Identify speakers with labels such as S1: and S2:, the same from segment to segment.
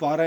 S1: 12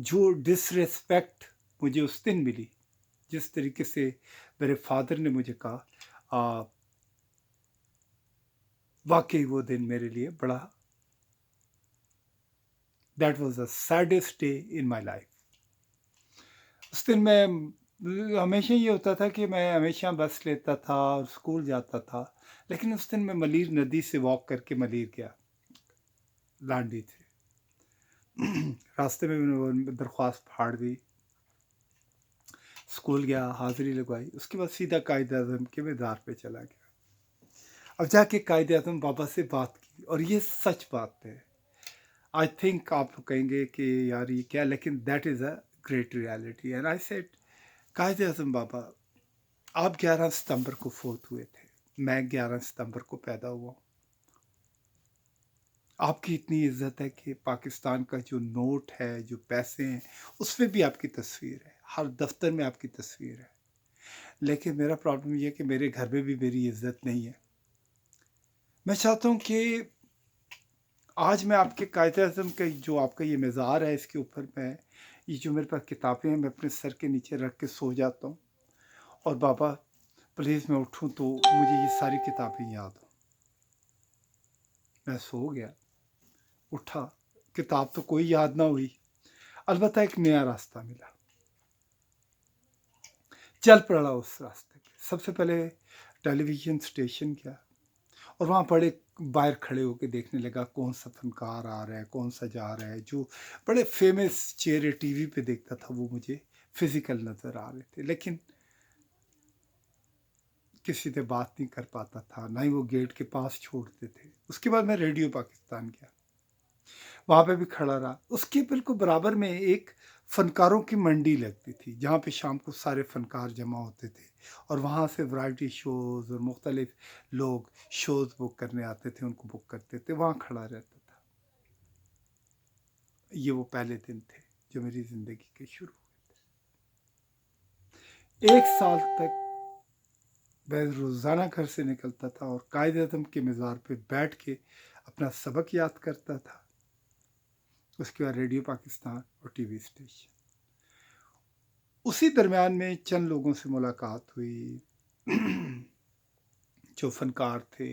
S1: جو ڈسریسپیکٹ مجھے اس دن ملی، جس طریقے سے میرے فادر نے مجھے کہا، واقعی وہ دن میرے لیے بڑا، that was the saddest day in my life. اس دن میں ہمیشہ یہ ہوتا تھا کہ میں ہمیشہ بس لیتا تھا اور اسکول جاتا تھا، لیکن اس دن میں ملیر ندی سے واک کر کے ملیر گیا، لانڈی تھے. راستے میں نے درخواست پھاڑ دی، اسکول گیا، حاضری لگوائی، اس کے بعد سیدھا قائد اعظم کے مزار پہ چلا گیا. اب جا کے قائد اعظم بابا سے بات کی، اور یہ سچ بات ہے. آئی تھنک آپ لوگ کہیں گے کہ یار یہ کیا، لیکن that is a great reality. And I said, Quaid Azam بابا، آپ 11 ستمبر کو فوت ہوئے تھے، میں 11 ستمبر کو پیدا ہوا ہوں. آپ کی اتنی عزت ہے کہ پاکستان کا جو نوٹ ہے، جو پیسے ہیں، اس میں بھی آپ کی تصویر ہے، ہر دفتر میں آپ کی تصویر ہے. لیکن میرا پرابلم یہ ہے کہ میرے گھر میں بھی میری عزت نہیں ہے. میں چاہتا ہوں کہ آج میں آپ کے قائد اعظم کا جو آپ کا یہ مزار ہے، اس کے اوپر میں یہ جو میرے پاس کتابیں ہیں، میں اپنے سر کے نیچے رکھ کے سو جاتا ہوں، اور بابا پلیز میں اٹھوں تو مجھے یہ ساری کتابیں یاد ہوں. میں سو گیا، اٹھا، کتاب تو کوئی یاد نہ ہوئی، البتہ ایک نیا راستہ ملا، چل پڑا اس راستے پہ. سب سے پہلے ٹیلی ویژن اسٹیشن کیا، اور وہاں بڑے باہر کھڑے ہو کے دیکھنے لگا کون سا فنکار آ رہا ہے، کون سا جا رہا ہے. جو بڑے فیمس چہرے ٹی وی پہ دیکھتا تھا وہ مجھے فزیکل نظر آ رہے تھے، لیکن کسی سے بات نہیں کر پاتا تھا، نہ ہی وہ گیٹ کے پاس چھوڑتے تھے. اس کے بعد میں ریڈیو پاکستان گیا، وہاں پہ بھی کھڑا رہا. اس کے بالکل برابر میں ایک فنکاروں کی منڈی لگتی تھی، جہاں پہ شام کو سارے فنکار جمع ہوتے تھے، اور وہاں سے ورائٹی شوز اور مختلف لوگ شوز بک کرنے آتے تھے، ان کو بک کرتے تھے. وہاں کھڑا رہتا تھا. یہ وہ پہلے دن تھے جو میری زندگی کے شروع ہوئے. 1 سال تک میں روزانہ گھر سے نکلتا تھا اور قائد اعظم کے مزار پہ بیٹھ کے اپنا سبق یاد کرتا تھا. اس کے بعد ریڈیو پاکستان اور ٹی وی اسٹیشن. اسی درمیان میں چند لوگوں سے ملاقات ہوئی جو فنکار تھے.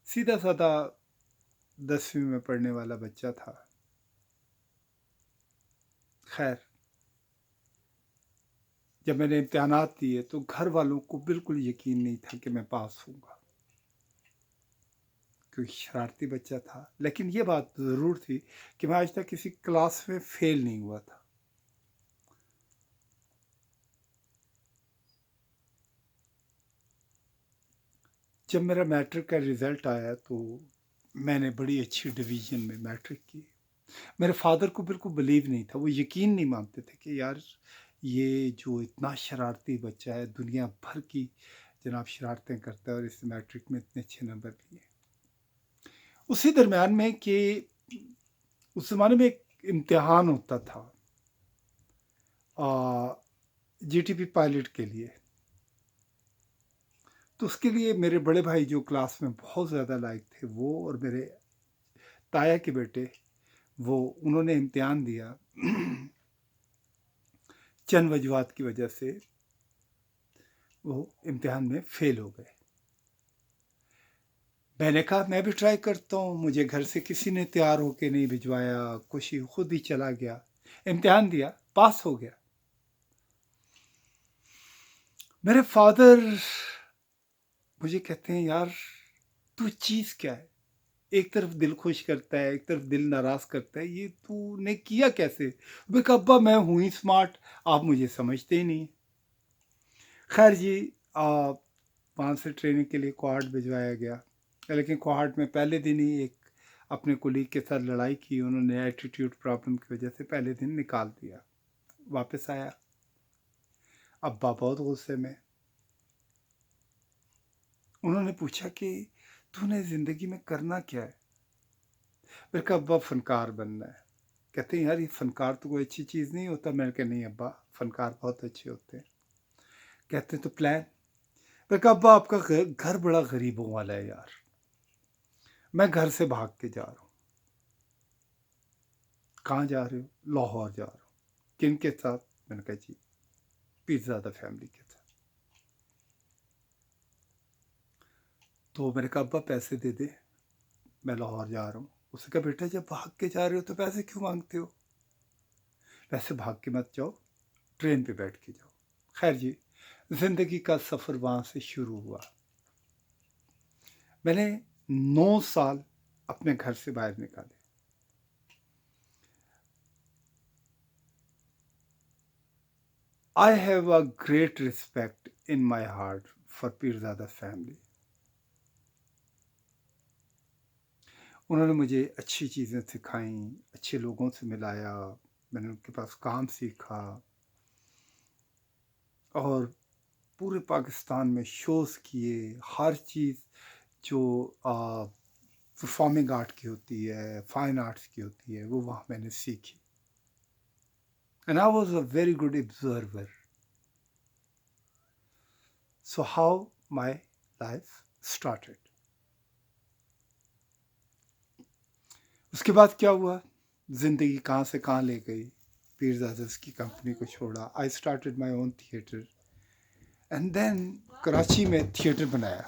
S1: سیدھا سادہ 10ویں میں پڑھنے والا بچہ تھا. خیر، جب میں نے امتحانات دیے تو گھر والوں کو بالکل یقین نہیں تھا کہ میں پاس ہوں گا، کیونکہ شرارتی بچہ تھا. لیکن یہ بات ضرور تھی کہ میں آج تک کسی کلاس میں فیل نہیں ہوا تھا. جب میرا میٹرک کا رزلٹ آیا تو میں نے بڑی اچھی ڈویژن میں میٹرک کی. میرے فادر کو بالکل بلیو نہیں تھا، وہ یقین نہیں مانتے تھے کہ یار یہ جو اتنا شرارتی بچہ ہے، دنیا بھر کی جناب شرارتیں کرتا ہے، اور اس میٹرک میں اتنے اچھے نمبر لیے. اسی درمیان میں کہ اس زمانے میں ایک امتحان ہوتا تھا جی ٹی پی پائلٹ کے لیے. تو اس کے لیے میرے بڑے بھائی جو کلاس میں بہت زیادہ لائق تھے، وہ اور میرے تایا کے بیٹے، انہوں نے امتحان دیا. چند وجوہات کی وجہ سے وہ امتحان میں فیل ہو گئے. میں نے کہا میں بھی ٹرائی کرتا ہوں. مجھے گھر سے کسی نے تیار ہو کے نہیں بھجوایا، خوشی خود ہی چلا گیا، امتحان دیا، پاس ہو گیا. میرے فادر مجھے کہتے ہیں یار تو چیز کیا ہے، ایک طرف دل خوش کرتا ہے، ایک طرف دل ناراض کرتا ہے، یہ تو نے کیا کیسے؟ میں کہا ابا میں ہوں ہی اسمارٹ، آپ مجھے سمجھتے ہی نہیں. خیر جی، وہاں سے ٹریننگ کے لیے کوہاٹ بھجوایا گیا. لیکن کوہاٹ میں پہلے دن ہی ایک اپنے کولیگ کے ساتھ لڑائی کی. انہوں نے ایٹیٹیوڈ پرابلم کی وجہ سے پہلے دن نکال دیا. واپس آیا، ابا بہت غصے میں. انہوں نے پوچھا کہ تو نے زندگی میں کرنا کیا ہے؟ میں کہا ابا فنکار بننا ہے. کہتے ہیں یار یہ فنکار تو کوئی اچھی چیز نہیں ہوتا. میں نے کہا نہیں ابا، فنکار بہت اچھے ہوتے ہیں. کہتے ہیں تو پلان؟ میں کہا ابا آپ کا گھر بڑا غریبوں والا ہے یار، میں گھر سے بھاگ کے جا رہا ہوں. کہاں جا رہے ہو؟ لاہور جا رہا ہوں۔ کن کے ساتھ؟ میں نے کہا جی پیرزادہ فیملی کے ساتھ۔ تو میں نے کہا ابا پیسے دے دے، میں لاہور جا رہا ہوں۔ اس نے کہا بیٹا جب بھاگ کے جا رہے ہو تو پیسے کیوں مانگتے ہو؟ ویسے بھاگ کے مت جاؤ، ٹرین پہ بیٹھ کے جاؤ۔ خیر جی، زندگی کا سفر وہاں سے شروع ہوا۔ میں نے 9 سال اپنے گھر سے باہر نکالے۔ I have a great respect in my heart for Pirzada family. انہوں نے مجھے اچھی چیزیں سکھائیں، اچھے لوگوں سے ملایا، میں نے ان کے پاس کام سیکھا، اور پورے پاکستان میں شوز کیے۔ ہر چیز جو پرفارمنگ آرٹ کی ہوتی ہے، فائن آرٹس کی ہوتی ہے، وہ وہاں میں نے سیکھی۔ And I was a very good observer. So how my life started. اس کے بعد کیا ہوا؟ زندگی کہاں سے کہاں لے گئی۔ پیرزادہ کی کمپنی کو چھوڑا۔ I started my own theatre. And then Karachi میں تھیٹر بنایا۔